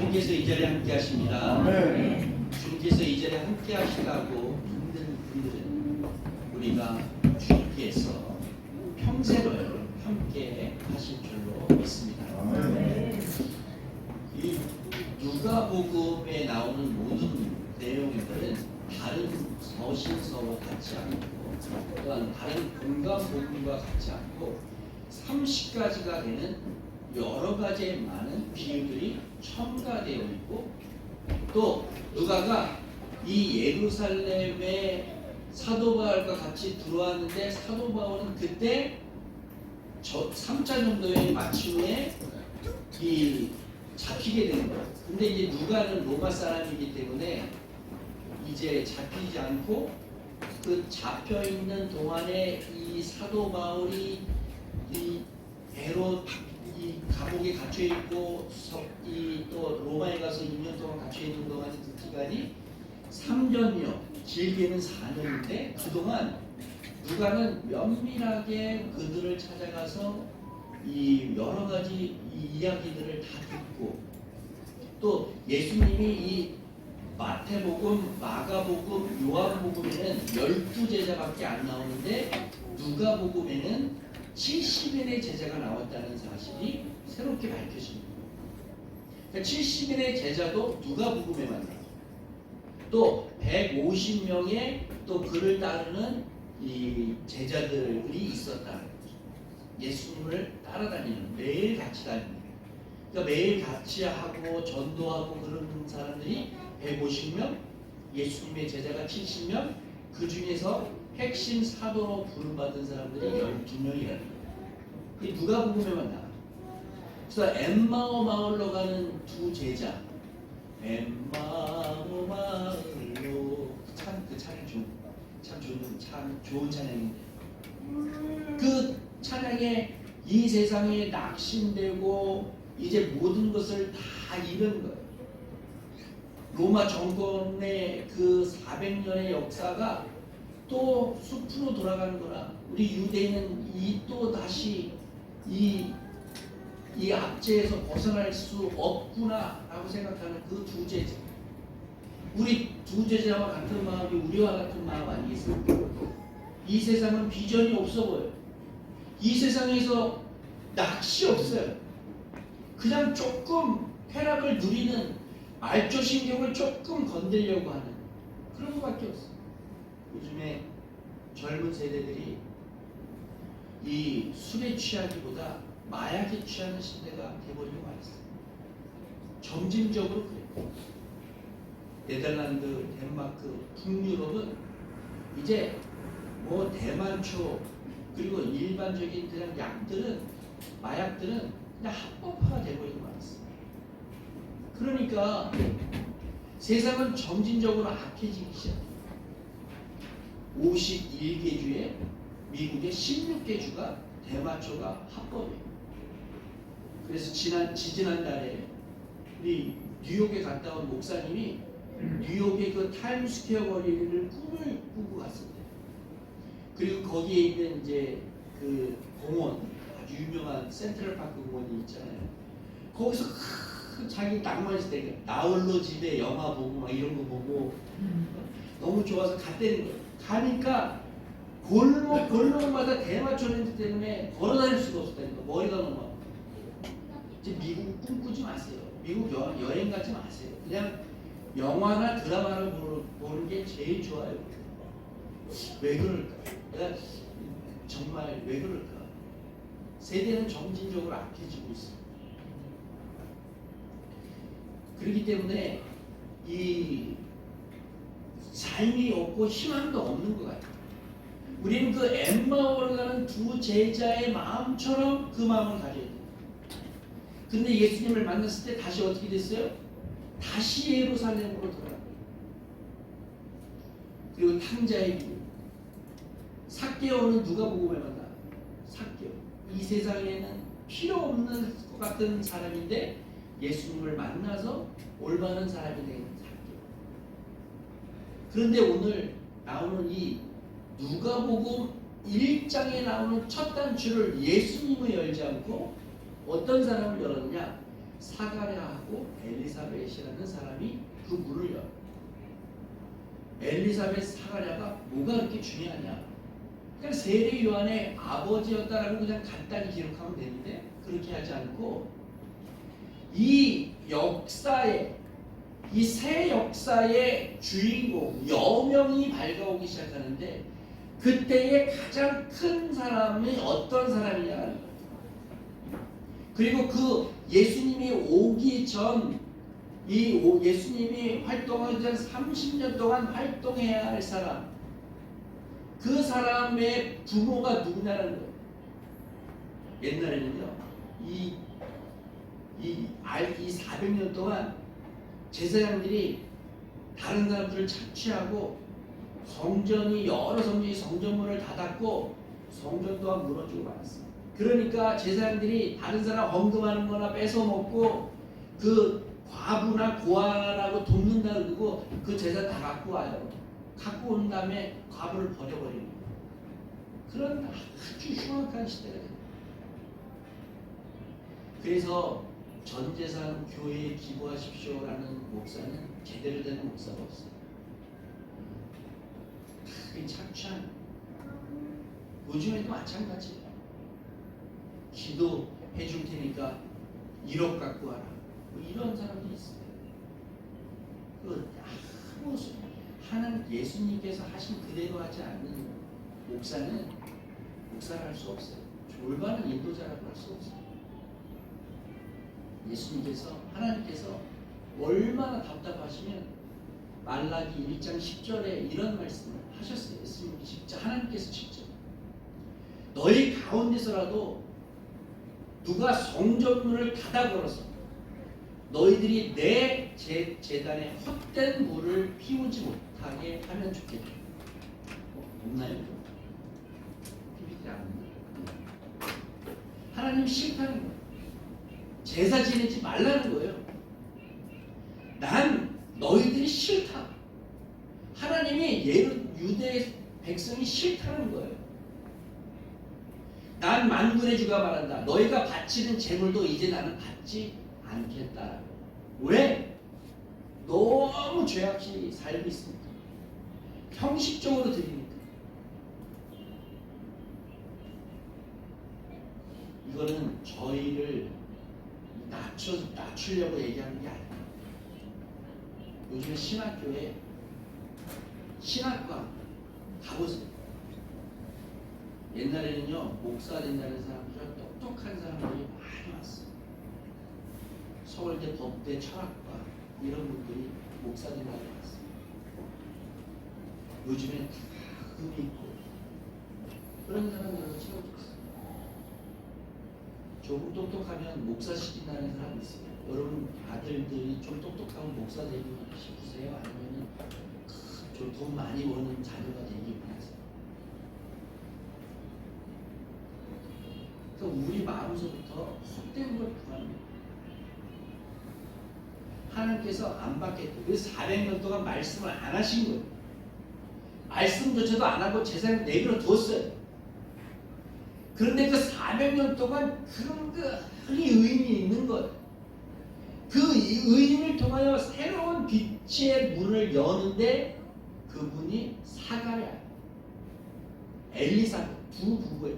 주님께서 이 자리에 함께 하십니다. 주님께서 이 자리에 함께 하시다고 믿는 분들은 우리가 주님께서 평생을 함께 하실 줄로 믿습니다. 이 누가복음에 나오는 모든 내용들은 다른 서신서와 같지 않고 또한 다른 공간복음과 같지 않고 30가지가 되는 여러 가지의 많은 비유들이 첨가되어 있고, 또 누가가 이 예루살렘에 사도 바울과 같이 들어왔는데 사도 바울은 그때 3차 정도의 마침에 이 잡히게 되는 거예요. 근데 이제 누가는 로마 사람이기 때문에 이제 잡히지 않고 그 잡혀 있는 동안에 이 사도 바울이 이 배로 이 감옥에 갇혀 있고 또 로마에 가서 2년 동안 갇혀 있는 동안 그 기간이 3년이요, 길게는 4년인데 그동안 누가는 면밀하게 그들을 찾아가서 이 여러 가지 이 이야기들을 다 듣고, 또 예수님이 이 마태복음, 마가복음, 요한복음에는 12제자밖에 안 나오는데 누가복음에는 70인의 제자가 나왔다는 사실이 새롭게 밝혀집니다. 그러니까 70인의 제자도 누가복음에만 나와요. 또 150명의 또 그를 따르는 이 제자들이 있었다는 거죠. 예수님을 따라다니는, 매일 같이 다니는. 그러니까 매일 같이 하고 전도하고 그러는 사람들이 150명, 예수님의 제자가 70명, 그 중에서 핵심 사도로 부름받은 사람들이 12명이라는 거예요. 이 누가복음에만 나와요. 그래서 엠마오 마을로 가는 두 제자, 엠마오 마을로, 그 찬양 참 좋은 찬양인데, 그 찬양에 이 세상에 낙심되고 이제 모든 것을 다 잃은 거예요. 로마 정권의 그 400년의 역사가 또 숲으로 돌아가는 거라, 우리 유대인은 또 다시 이 압제에서 벗어날 수 없구나 라고 생각하는 그 두 제자, 우리 두 제자와 같은 마음이 우리와 같은 마음 아니겠습니까? 이 세상은 비전이 없어 보여요. 이 세상에서 낚시 없어요. 그냥 조금 쾌락을 누리는, 말초신경을 조금 건들려고 하는 그런 것밖에 없어요. 요즘에 젊은 세대들이 이 술에 취하기보다 마약에 취하는 시대가 돼버리고 말았어요. 점진적으로 그래요. 네덜란드, 덴마크, 북유럽은 이제 뭐 대만초 그리고 일반적인 그냥 약들은, 마약들은 그냥 합법화가 돼버리고 말았어요. 그러니까 세상은 점진적으로 악해지기 시작해요. 51개 주에 미국의 16개 주가 대마초가 합법이에요. 그래서 지난달에 우리 뉴욕에 갔다 온 목사님이 뉴욕의 그 타임스퀘어 거리를 꿈을 꾸고 갔었대요. 그리고 거기에 있는 이제 그 공원, 아주 유명한 센트럴파크 공원이 있잖아요. 거기서 자기 낭만 있을 때 나홀로 집에 영화 보고 막 이런 거 보고 너무 좋아서 갔다는 거예요. 가니까 골목마다 대마초 냄새 때문에 걸어다닐 수가 없었다는 거예요. 머리가 너무 아파요. 이제 미국 꿈꾸지 마세요. 미국 여행 가지 마세요. 그냥 영화나 드라마를 보는 게 제일 좋아요. 왜 그럴까? 내가 정말 왜 그럴까? 세대는 점진적으로 악해지고 있어요. 그렇기 때문에 이 삶이 없고 희망도 없는 것 같아요. 우리는 그 엠마오를 가는 두 제자의 마음처럼 그 마음을 가져야 돼요. 근데 예수님을 만났을 때 다시 어떻게 됐어요? 다시 예루살렘으로 돌아가요. 그리고 탕자의 비유, 삭개오는 누가복음에 만나. 삭개오, 이 세상에는 필요 없는 것 같은 사람인데 예수님을 만나서 올바른 사람이 된 삭개오. 그런데 오늘 나오는 이 누가복음 1장에 나오는 첫 단추를 예수님을 열지 않고 어떤 사람을 열었느냐? 사가랴하고 엘리사벳이라는 사람이 그 문을 열어. 엘리사벳, 사가랴가 뭐가 그렇게 중요하냐? 그러니까 세례 요한의 아버지였다라고 그냥 간단히 기록하면 되는데 그렇게 하지 않고 이 역사의 이 새 역사의 주인공 여명이 밝아오기 시작하는데 그때의 가장 큰 사람이 어떤 사람이냐 하는 거예요. 그리고 그 예수님이 오기 전 예수님이 활동하기 전 30년 동안 활동해야 할 사람, 그 사람의 부모가 누구냐는 거예요. 옛날에는요, 이 400년 동안 제사장들이 다른 사람들을 착취하고 여러 성전이 성전문을 닫았고 성전 또한 무너지고 말았어요. 그러니까 제사장들이 다른 사람 헌금하는 거나 뺏어 먹고 그 과부나 고아라고 돕는다 그러고 그 제사 다 갖고 와요. 갖고 온 다음에 과부를 버려버리는 거예요. 그런 아주 흉악한 시대가 돼요. 그래서 전 재산 교회에 기부하십시오라는 목사는 제대로 된 목사가 없어요. 그게 착취한. 요즘에도 마찬가지예요. 기도해 줄 테니까 1억 갖고 와라. 뭐 이런 사람들이 있어요. 아무 하나님 예수님께서 하신 그대로 하지 않는 목사는 목사를 할 수 없어요. 올바른 인도자라고 할 수 없어요. 예수님께서 하나님께서 얼마나 답답하시면 말라기 1장 10절에 이런 말씀을 하셨어요. 예수님이 직접 하나님께서 직접 너희 가운데서라도 누가 성전문을 닫아 걸어서 너희들이 내 제단에 헛된 물을 피우지 못하게 하면 좋겠다. 없나요? 피우지 않는다. 하나님 싫다는 거예요. 제사 지내지 말라는 거예요. 난 너희들이 싫다. 하나님이 유대 백성이 싫다는 거예요. 난 만군의 주가 말한다. 너희가 바치는 제물도 이제 나는 받지 않겠다. 왜? 너무 죄악이 살고 있으니까. 형식적으로 드리니까. 이거는 저희를 낮추려고 얘기하는 게 아니에요. 요즘에 신학교에 신학과 가보세요. 옛날에는요 목사 된다는 사람들 똑똑한 사람들이 많이 왔어요. 서울대 법대 철학과 이런 분들이 목사 된다고 왔어요. 요즘에 다 금이 있고 그런 사람들로 채워졌어요. 조금 똑똑하면 목사 시킨다는 사람이 있어요. 여러분 아들들이 좀 똑똑하면 목사 되고 싶으세요? 아니면 좀 돈 많이 버는 자녀가 되기 원하세요? 그러니까 우리 마음속부터 헛된 걸 구하는 거예요. 하나님께서 안 받겠고 그래서 400년 동안 말씀을 안 하신 거예요. 말씀조차도 안 하고 제사를 내버려 뒀어요. 그런데 그 400년 동안 그런 의인이 있는 거예요. 그 의인을 통하여 새로운 빛의 문을 여는데 그분이 사가랴, 엘리사벳 두 부부예요.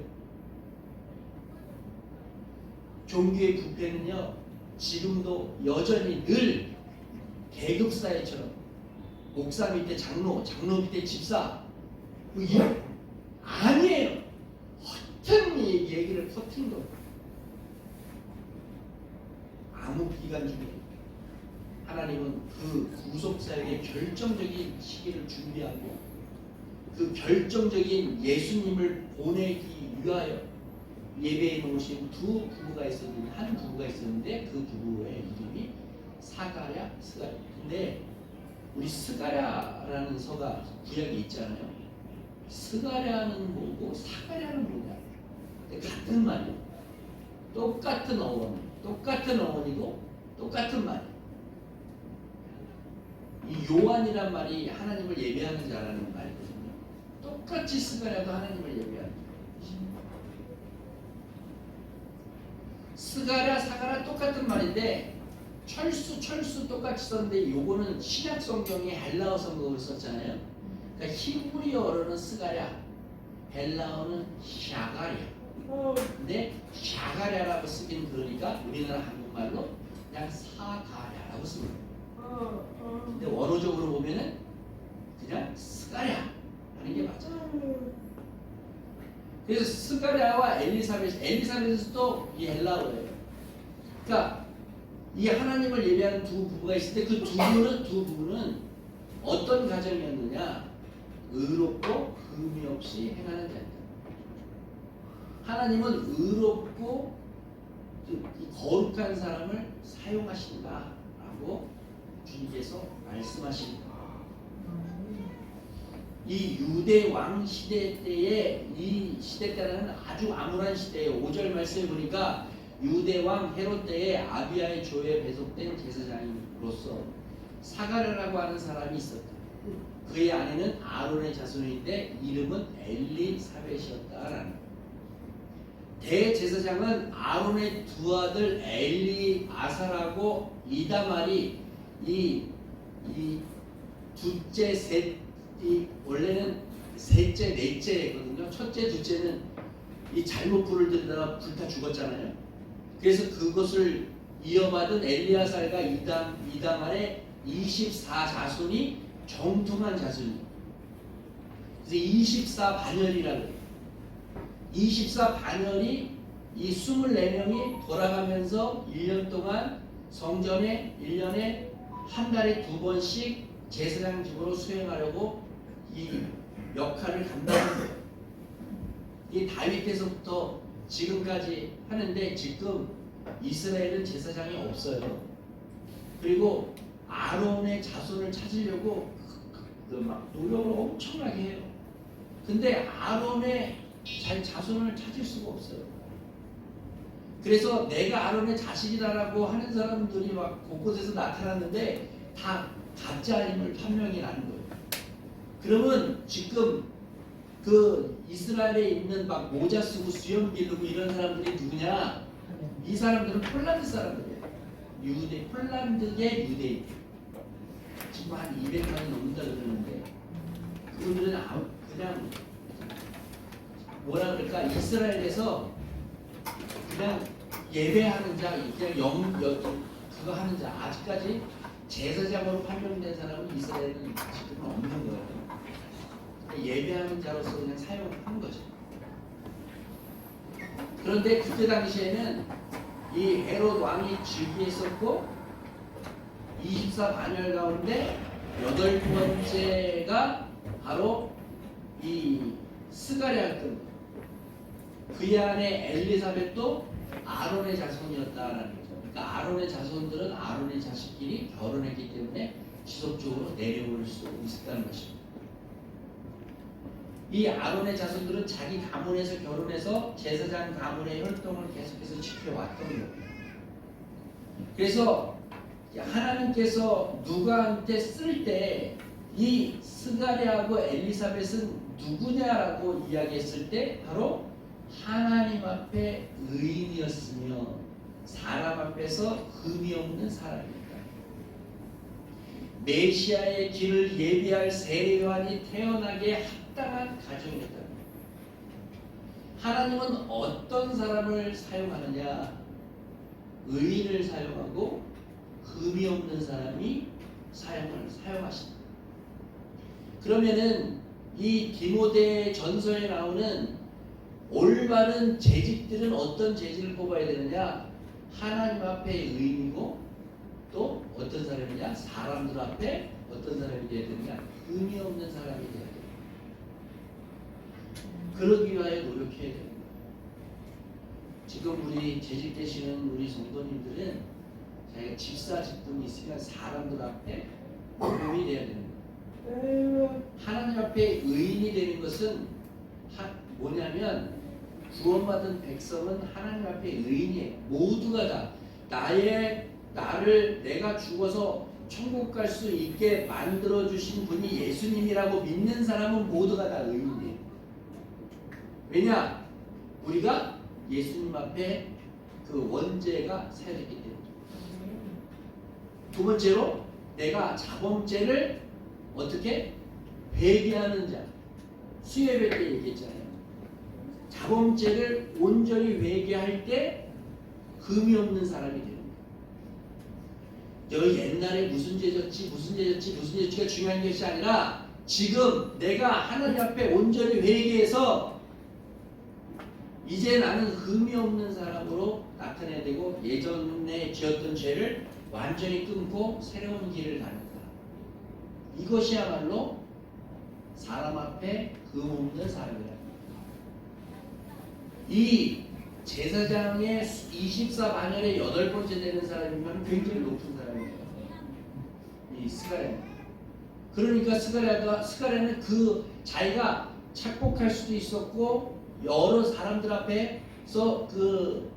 종교의 부패는요 지금도 여전히 늘 계급사회처럼 목사 밑에 장로 밑에 집사 아니에요. 헛된 얘기를 퍼뜨린 거예요. 암흑기간 중에 하나님은 그 구속사역의 결정적인 시기를 준비하고 그 결정적인 예수님을 보내기 위하여 예배에 놓으신 두 부부가 있었는데 한 부부가 있었는데 그 부부의 이름이 사가랴, 스가랴. 근데 우리 스가랴라는 서가 구약에 있잖아요. 스가랴는 뭐고 사가랴는 뭐냐? 같은 말이에요. 똑같은 어원이, 똑같은 어원이고 똑같은 말이에요. 이 요한이란 말이 하나님을 예배하는 자라는 말이거든요. 똑같이 스가랴도 하나님을 예배하는 거예요. 스가랴, 사가랴 똑같은 말인데 철수 똑같이 썼는데 요거는 신약 성경에 헬라어 성경으로 썼잖아요. 그러니까 히브리어로는 스가랴, 헬라어는 샤가랴. 근데 샤가랴라고 쓰긴 그러니까 우리나라 한국말로 그냥 사가랴라고 씁니다. 근데 원어적으로 보면은 그냥 스가랴 하는 게 맞아요. 그래서 스가랴와 엘리사벳도 이 헬라어예요. 그러니까 이 하나님을 예배하는 두 부부가 있을 때 그 두 부부는 어떤 가정이었느냐? 의롭고 흠이 없이 행하는 자입니다. 하나님은 의롭고 거룩한 사람을 사용하신다라고 주님께서 말씀하십니다. 이 유대 왕 시대 때에 이 시대 때는 아주 암울한 시대예요. 5절 말씀에 보니까 유대 왕 헤롯 때에 아비야의 조에 배속된 제사장으로서 사가랴라고 하는 사람이 있었다. 그의 아내는 아론의 자손인데 이름은 엘리사벳이었다라는 거예요. 대제사장은 아론의 두 아들 엘리아살하고 이다말이 이 둘째 이 원래는 셋째 넷째거든요. 첫째 둘째는 이 잘못 불을 들이다가 불타 죽었잖아요. 그래서 그것을 이어받은 엘리아살과 이다말의 24자손이 정통한 자손이에요. 그래서 24반열이라고 해요. 24반열이 이 24명이 돌아가면서 1년 동안 성전에 1년에 한 달에 2번씩 제사장 집으로 수행하려고 이 역할을 감당하는 거예요. 이 다윗에서부터 지금까지 하는데 지금 이스라엘은 제사장이 없어요. 그리고 아론의 자손을 찾으려고 막 노력을 엄청나게 해요. 근데 아론의 자손을 찾을 수가 없어요. 그래서 내가 아론의 자식이다라고 하는 사람들이 막 곳곳에서 나타났는데 다 가짜임을 판명이 나는 거예요. 그러면 지금 그 이스라엘에 있는 막 모자 쓰고 수염 기르고 이런 사람들이 누구냐? 이 사람들은 폴란드 사람들이에요. 폴란드계 유대인. 지금 한 200만이 넘는다 그러는데 그분들은 그냥 뭐라 그럴까? 이스라엘에서 그냥 예배하는 자, 그냥 그거 하는 자, 아직까지 제사장으로 판명된 사람은 이스라엘은 지금 없는 거예요. 예배하는 자로서 그냥 사용한 거죠. 그런데 그때 당시에는 이 헤롯 왕이 즉위했었고 24반열 가운데 8번째가 바로 이 스가랴였던 거예요. 그의 아내 엘리사벳도 아론의 자손이었다라는 거죠. 그러니까 아론의 자손들은 아론의 자식끼리 결혼했기 때문에 지속적으로 내려올 수 있었다는 것입니다. 이 아론의 자손들은 자기 가문에서 결혼해서 제사장 가문의 혈통을 계속해서 지켜왔던 거예요. 그래서 하나님께서 누가한테 쓸 때 이 스가랴하고 엘리사벳은 누구냐라고 이야기했을 때 바로 하나님 앞에 의인이었으며 사람 앞에서 흠이 없는 사람입니다. 메시아의 길을 예비할 세례 요한이 태어나게 합당한 가정이었다. 하나님은 어떤 사람을 사용하느냐? 의인을 사용하고 흠이 없는 사람이 사용하신다. 그러면은 이 디모데 전서에 나오는 올바른 재직들은 어떤 재직을 뽑아야 되느냐? 하나님 앞에 의인이고 또 어떤 사람이냐? 사람들 앞에 어떤 사람이 되어야 되느냐? 흠이 없는 사람이 되어야 돼요. 그러기 위하여 노력해야 됩니다. 지금 우리 재직되시는 우리 성도님들은 자기가 집사 직분이 있으면 사람들 앞에 복음이 되어야 됩니다. 하나님 앞에 의인이 되는 것은 뭐냐면 구원받은 백성은 하나님 앞에 의인이에요. 모두가 다 나를 내가 죽어서 천국 갈 수 있게 만들어 주신 분이 예수님이라고 믿는 사람은 모두가 다 의인이에요. 왜냐? 우리가 예수님 앞에 그 원죄가 사여졌기 때문에. 두 번째로 내가 자범죄를 어떻게 회개하는 자. 수예배 때 얘기했잖아요. 자범죄를 온전히 회개할 때 흠이 없는 사람이 되는 거예요. 너 옛날에 무슨 죄 졌지 무슨 죄 졌지 무슨 죄 졌지가 중요한 것이 아니라 지금 내가 하나님 앞에 온전히 회개해서 이제 나는 흠이 없는 사람으로 나타내야 되고 예전에 지었던 죄를 완전히 끊고 새로운 길을 가는 사람. 이것이야말로 사람 앞에 흠 없는 사람이라. 이 제사장의 24반열의 8번째 되는 사람이면 굉장히 높은 사람이에요. 이 스가랴. 그러니까 스가랴는 그 자기가 착복할 수도 있었고 여러 사람들 앞에서 그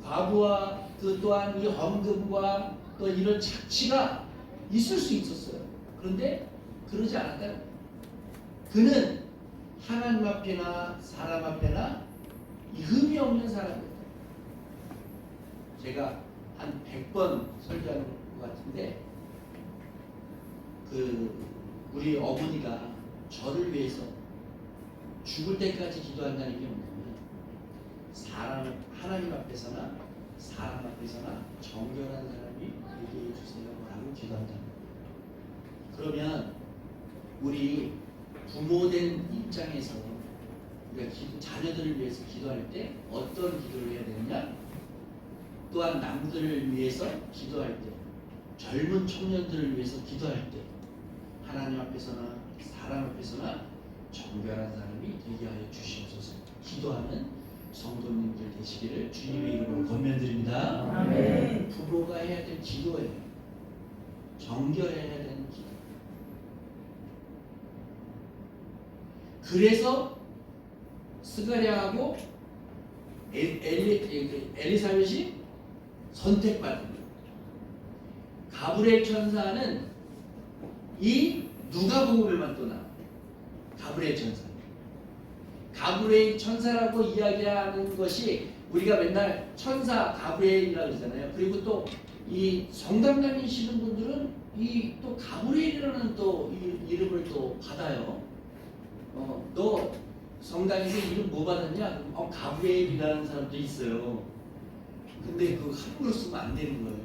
과부와 그 또한 이 헌금과 또 이런 착취가 있을 수 있었어요. 그런데 그러지 않았다. 그는 하나님 앞에나 사람 앞에나 이 흠이 없는 사람이었다. 제가 한 100번 설교한 것 같은데 우리 어머니가 저를 위해서 죽을 때까지 기도한다는 게 뭐냐면 하나님 앞에서나 사람 앞에서나 정결한 사람이 되게 해주세요 라고 기도한다는 거예요. 그러면 우리 부모된 입장에서 우리가 자녀들을 위해서 기도할 때 어떤 기도를 해야 되느냐? 또한 남들을 위해서 기도할 때, 젊은 청년들을 위해서 기도할 때 하나님 앞에서나 사람 앞에서나 정결한 사람이 되게 하여 주시옵소서. 기도하는 성도님들 되시기를 주님의 이름으로 권면드립니다. 아멘. 부모가 해야 될 기도예요. 정결해야 되는 기도. 그래서 스가랴하고 엘리사벳이 선택받은 거예요. 가브리엘 천사는 이 누가복음에만 또 나와요. 가브리엘 천사. 가브리엘 천사라고 이야기하는 것이 우리가 맨날 천사 가브리엘이라고 그러잖아요. 그리고 또 이 성당 다니시는 분들은 이 또 가브리엘이라는 또 이름을 또 받아요. 너 성당에서 이름 뭐 받았냐? 가브리엘이라는 사람도 있어요. 근데 그 함부로 쓰면 안 되는 거예요.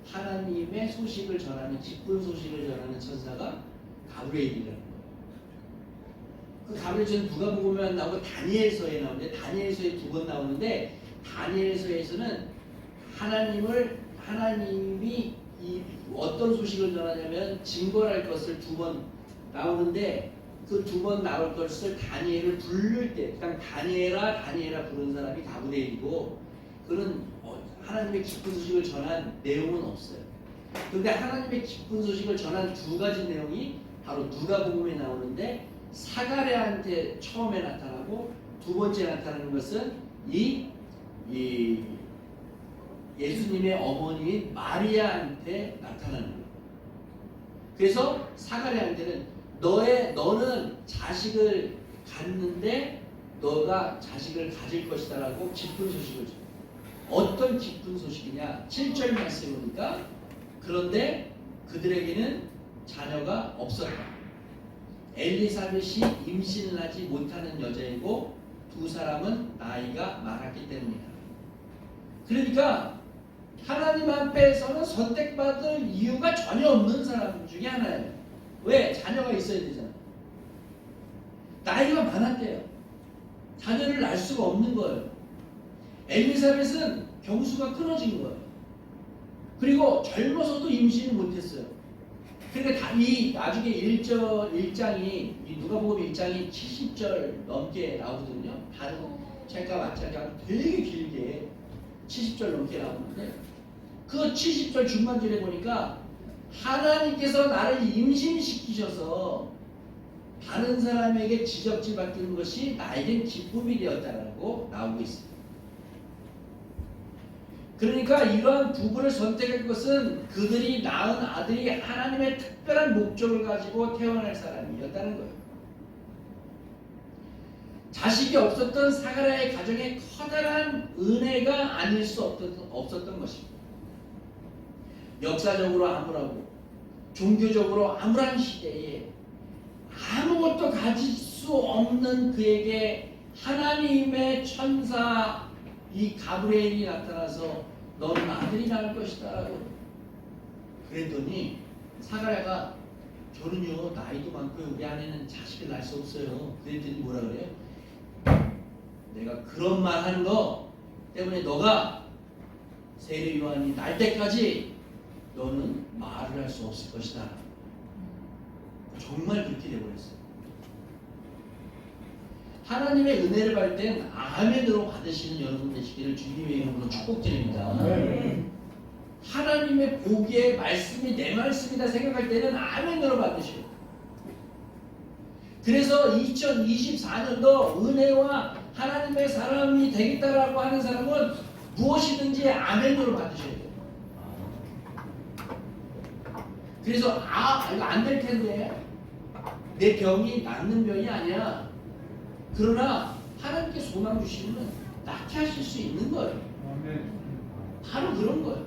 하나님의 소식을 전하는 기쁜 소식을 전하는 천사가 가브리엘이라는 거예요. 그 가브리엘은 누가복음에만 나오고 다니엘서에 나오는데 다니엘서에 2번 나오는데 다니엘서에서는 하나님이 이 어떤 소식을 전하냐면 징벌할 것을 2번 나오는데 그 2번 나올 것을 다니엘을 부를 때 그냥 다니엘아 부르는 사람이 가브리엘이고 그는 하나님의 기쁜 소식을 전한 내용은 없어요. 그런데 하나님의 기쁜 소식을 전한 2가지 내용이 바로 누가복음에 나오는데 사가랴한테 처음에 나타나고 2번째 나타나는 것은 이 예수님의 어머니인 마리아한테 나타나는 거예요. 그래서 사가랴한테는 너는 자식을 갖는데 너가 자식을 가질 것이다라고 기쁜 소식을 줘요. 어떤 기쁜 소식이냐? 7절 말씀에 보니까 그런데 그들에게는 자녀가 없었다. 엘리사벳이 임신을 하지 못하는 여자이고 2 사람은 나이가 많았기 때문이다. 그러니까 하나님 앞에서는 선택받을 이유가 전혀 없는 사람 중에 하나예요. 왜? 자녀가 있어야 되잖아. 나이가 많았대요. 자녀를 낳을 수가 없는 거예요. 엘리사벳은 경수가 끊어진 거예요. 그리고 젊어서도 임신을 못했어요. 그러니까 이 나중에 1장이 이 누가복음 1장이 70절 넘게 나오거든요. 다른 책과 마찬가지로 되게 길게 70절 넘게 나오는데 그 70절 중간절에 보니까 하나님께서 나를 임신시키셔서 다른 사람에게 지적질 받는 것이 나에겐 기쁨이 되었다라고 나오고 있습니다. 그러니까 이러한 부부를 선택할 것은 그들이 낳은 아들이 하나님의 특별한 목적을 가지고 태어날 사람이었다는 거예요. 자식이 없었던 사가랴의 가정에 커다란 은혜가 아닐 수 없었던 것입니다. 역사적으로 암울하고 종교적으로 암울한 시대에 아무것도 가질 수 없는 그에게 하나님의 천사 이 가브리엘이 나타나서 너는 아들이 낳을 것이다 라고 그랬더니 사가랴가 저는요 나이도 많고 우리 아내는 자식을 낳을 수 없어요. 그랬더니 뭐라 그래요? 내가 그런 말 하는 거 때문에 너가 세례 요한이 날 때까지 너는 말을 할 수 없을 것이다. 정말 그렇게 되어버렸어요. 하나님의 은혜를 받을 땐 아멘으로 받으시는 여러분 되시기를 주님의 이름으로 축복드립니다. 하나님의 보기에 말씀이 내 말씀이다 생각할 때는 아멘으로 받으시고, 그래서 2024년도 은혜와 하나님의 사람이 되겠다라고 하는 사람은 무엇이든지 아멘으로 받으셔야 돼요. 그래서 이거 안 될 텐데 내 병이 낫는 병이 아니야. 그러나 하나님께 소망 주시면 낫게 하실 수 있는 거예요. 바로 그런 거예요.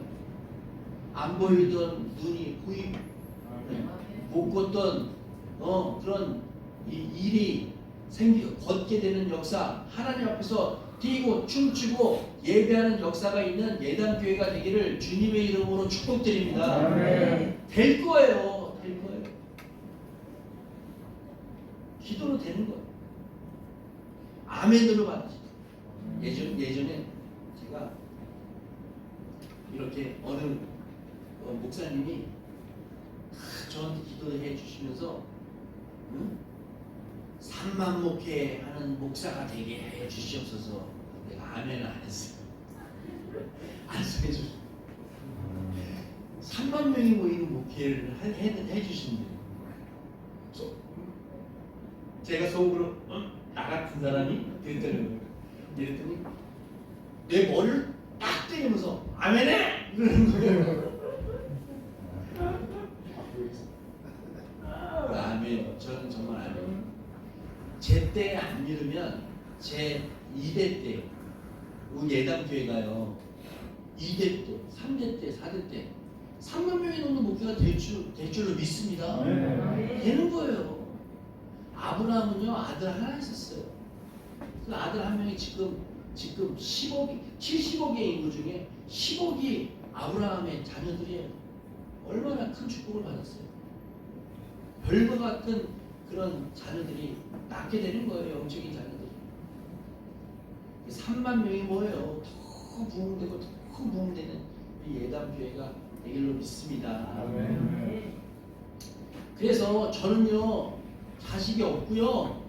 안 보이던 눈이 보이고 못 걷던 그런 일이 생기고 걷게 되는 역사, 하나님 앞에서 뛰고 춤추고 예배하는 역사가 있는 예단교회가 되기를 주님의 이름으로 축복드립니다. 될 거예요. 될 거예요. 기도로 되는 거예요. 아멘으로 받으시죠. 예전에 제가 이렇게 어느 목사님이 저한테 기도해 주시면서 3만 목회하는 목사가 되게 해 주시옵소서. 내가 아멘을 안 했어요. 안 해주셨어요. 3만 명이 모이는 목회를 해 주신대요. 제가 속으로 나 같은 사람이 그랬더니 내 머리를 딱 때리면서 아멘해! 이러는 거예요. 아멘. 저는 정말 아멘. 제 때에 안 믿으면 제 2대 때 우리 예담교회가요 2대 때, 3대 때, 4대 때 3만 명이 넘는 목회가 될 줄로 믿습니다. 되는 거예요. 아브라함은요 아들 하나 있었어요. 그 아들 한 명이 지금 10억이 70억의 인구 중에 10억이 아브라함의 자녀들이에요. 얼마나 큰 축복을 받았어요. 별과 같은 그런 자녀들이 낳게 되는 거예요. 영적인 자녀들이. 3만 명이 뭐예요? 더 부흥되고 더 부흥되는 이 예담교회가 되길로 믿습니다. 아멘. 그래서 저는요 자식이 없고요.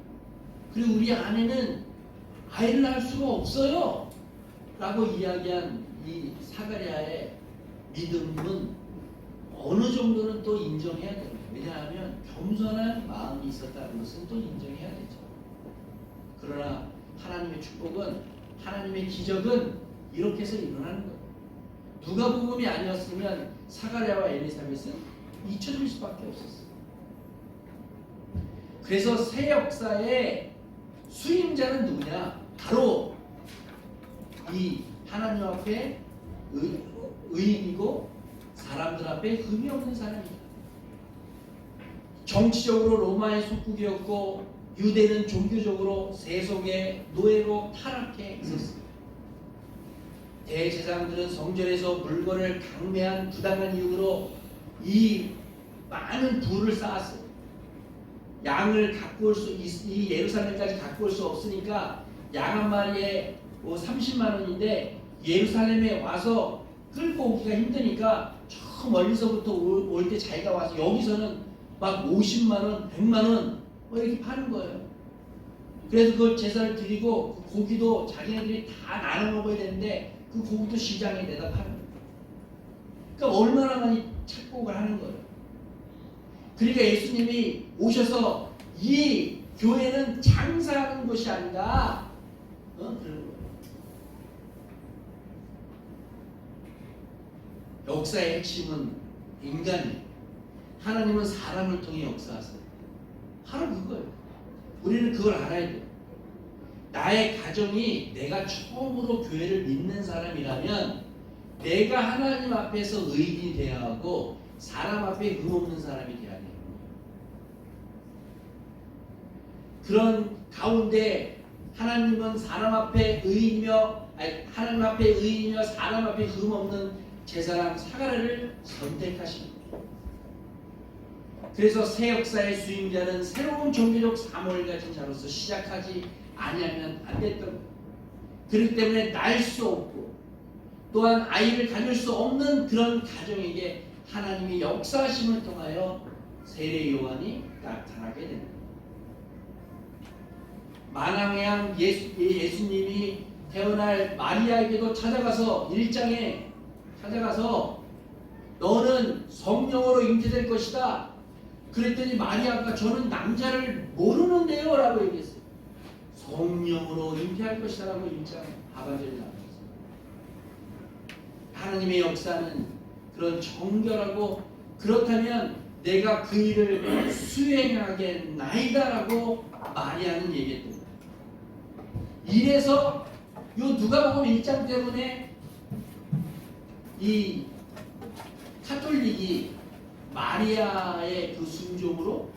그리고 우리 아내는 아이를 낳을 수가 없어요. 라고 이야기한 이 사가랴의 믿음은 어느 정도는 또 인정해야 돼요. 왜냐하면 겸손한 마음이 있었다는 것은 또 인정해야 되죠. 그러나 하나님의 축복은, 하나님의 기적은 이렇게 해서 일어나는 거예요. 누가복음이 아니었으면 사가랴와 엘리사벳은 잊혀질 수밖에 없었어요. 그래서 새 역사의 수임자는 누구냐? 바로 이 하나님 앞에 의인이고 사람들 앞에 흠이 없는 사람이다. 정치적으로 로마의 속국이었고 유대는 종교적으로 세속의 노예로 타락해 있었습니다. 대제사장들은 성전에서 물건을 강매한 부당한 이유로 이 많은 부를 쌓았어요. 양을 갖고 올 수, 이 예루살렘까지 갖고 올 수 없으니까 양 한 마리에 30만 원인데 예루살렘에 와서 끌고 오기가 힘드니까 저 멀리서부터 올 때 자기가 와서 여기서는 막 50만 원, 100만 원 이렇게 파는 거예요. 그래서 그걸 제사를 드리고 그 고기도 자기네들이 다 나눠 먹어야 되는데 그 고기도 시장에 내다 파는 거예요. 그러니까 얼마나 많이 착복을 하는 거예요. 그러니까 예수님이 오셔서 이 교회는 장사하는 것이 아니다. 그러는 거예요. 역사의 핵심은 인간이에요. 하나님은 사람을 통해 역사하세요. 바로 그거예요. 우리는 그걸 알아야 돼요. 나의 가정이 내가 처음으로 교회를 믿는 사람이라면 내가 하나님 앞에서 의인이 되어야 하고 사람 앞에 의없는 사람이 되어야 돼요. 그런 가운데 하나님은 사람 앞에 의인이며 사람 앞에 흠없는 제사장 사가랴를 선택하십니다. 그래서 새 역사의 수임자는 새로운 종교적 사모를 가진 자로서 시작하지 아니하면 안 됐던 거예요. 그렇기 때문에 낳을 수 없고 또한 아이를 가질 수 없는 그런 가정에게 하나님의 역사하심을 통하여 세례 요한이 나타나게 됩니다. 만왕의 예수님이 태어날 마리아에게도 찾아가서 1장에 찾아가서 너는 성령으로 잉태될 것이다. 그랬더니 마리아가 저는 남자를 모르는데요 라고 얘기했어요. 성령으로 잉태할 것이다 라고 1장 하반절에 나왔어요. 하나님의 역사는 그런 정결하고 그렇다면 내가 그 일을 수행하겠나이다 라고 마리아는 얘기했던 거예요. 이래서 요 누가복음 1장 때문에 이 카톨릭이 마리아의 그 순종으로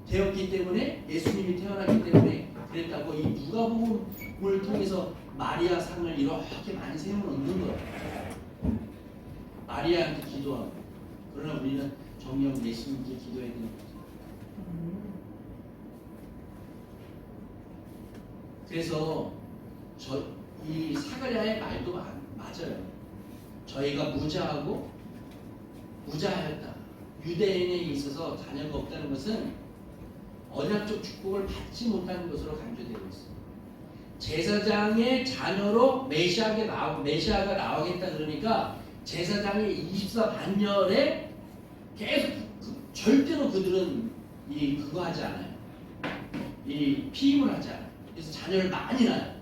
되었기 때문에 예수님이 태어났기 때문에 그랬다고 이 누가복음을 통해서 마리아 상을 이렇게 많이 세워놓는 거예요. 마리아한테 기도하고 그러나 우리는 정녕 예수님께 기도해야 되는 거죠. 그래서 이 사가랴의 말도 맞아요. 저희가 무자하였다. 유대인에 있어서 자녀가 없다는 것은 언약적 축복을 받지 못하는 것으로 강조되고 있습니다. 제사장의 자녀로 메시아가 나오겠다 그러니까 제사장의 24반열에 계속 절대로 그들은 그거 하지 않아요. 이 피임을 하지 않아요. 그래서 자녀를 많이 낳아요.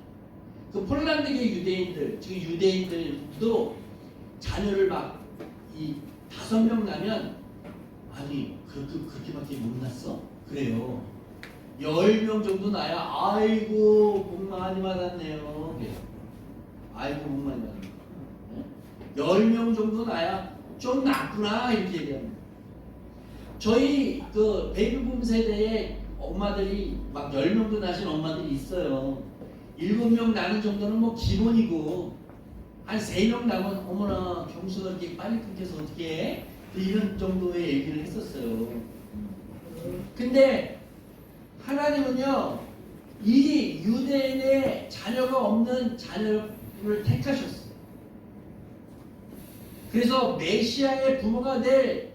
그 폴란드계 유대인들, 지금 유대인들도 자녀를 막 5명 나면 아니 그렇게밖에 못 낳았어? 그래요. 10명 정도 나야 아이고 복 많이 받았네요. 아이고 복 많이 받았네. 10명 정도 나야 좀 낫구나 이렇게 얘기합니다. 저희 그 베이비붐 세대에 엄마들이 막 10명도 낳으신 엄마들이 있어요. 7명 낳는 정도는 뭐 기본이고 한 3명 낳으면 어머나 경수가 이렇게 빨리 끊겨서 어떻게 해? 이런 정도의 얘기를 했었어요. 근데 하나님은요 이 유대인의 자녀가 없는 자녀를 택하셨어요. 그래서 메시아의 부모가 될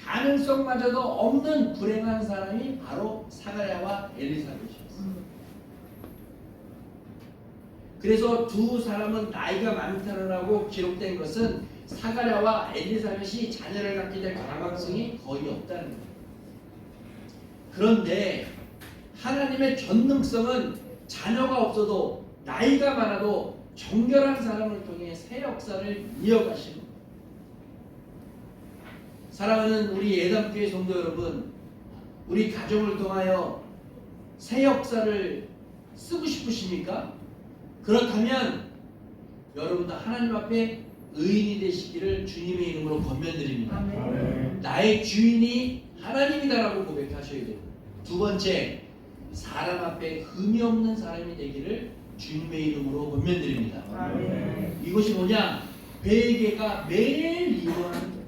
가능성마저도 없는 불행한 사람이 바로 사가랴와 엘리사벳이었어요. 그래서 두 사람은 나이가 많다라고 기록된 것은 사가랴와 엘리사벳이 자녀를 갖게 될 가능성이 거의 없다는 거예요. 그런데 하나님의 전능성은 자녀가 없어도 나이가 많아도 정결한 사람을 통해 새 역사를 이어가시는 거예요. 사랑하는 우리 예담교회 성도 여러분, 우리 가정을 통하여 새 역사를 쓰고 싶으십니까? 그렇다면 여러분도 하나님 앞에 의인이 되시기를 주님의 이름으로 권면드립니다. 아멘. 나의 주인이 하나님이다라고 고백하셔야 돼요. 두 번째, 사람 앞에 흠이 없는 사람이 되기를 주님의 이름으로 권면드립니다. 아멘. 이것이 뭐냐? 회개가 매일 이루어가는 거예요.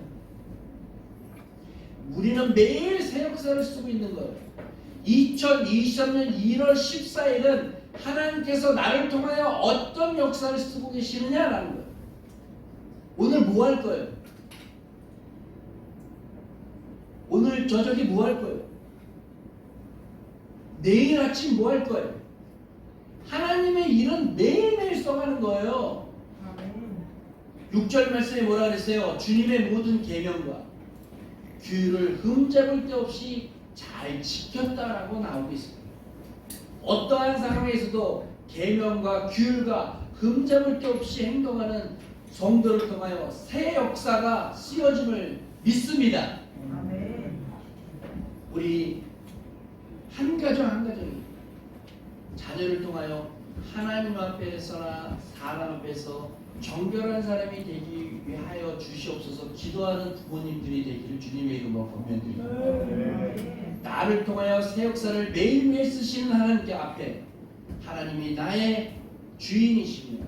우리는 매일 새 역사를 쓰고 있는 거예요. 2023년 1월 14일은 하나님께서 나를 통하여 어떤 역사를 쓰고 계시느냐라는 거예요. 오늘 뭐 할 거예요? 오늘 저녁에 뭐 할 거예요? 내일 아침 뭐 할 거예요? 하나님의 일은 매일매일 써가는 거예요. 6절 말씀에 뭐라 그랬어요? 주님의 모든 계명과 규율을 흠잡을 데 없이 잘 지켰다라고 나오고 있습니다. 어떠한 상황에서도 계명과 규율과 흠잡을 데 없이 행동하는 성도를 통하여 새 역사가 쓰여짐을 믿습니다. 아멘. 우리 한 가정 한 가정이 자녀를 통하여 하나님 앞에서나 사람 앞에서 정결한 사람이 되기 위하여 주시옵소서 기도하는 부모님들이 되기를 주님의 이름으로 권면드립니다. 나를 통하여 새 역사를 매일매일 쓰시는 하나님께 앞에 하나님이 나의 주인이시며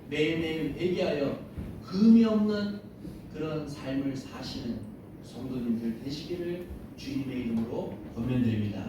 매일매일 회개하여 흠이 없는 그런 삶을 사시는 성도님들 되시기를 주님의 이름으로 권면드립니다.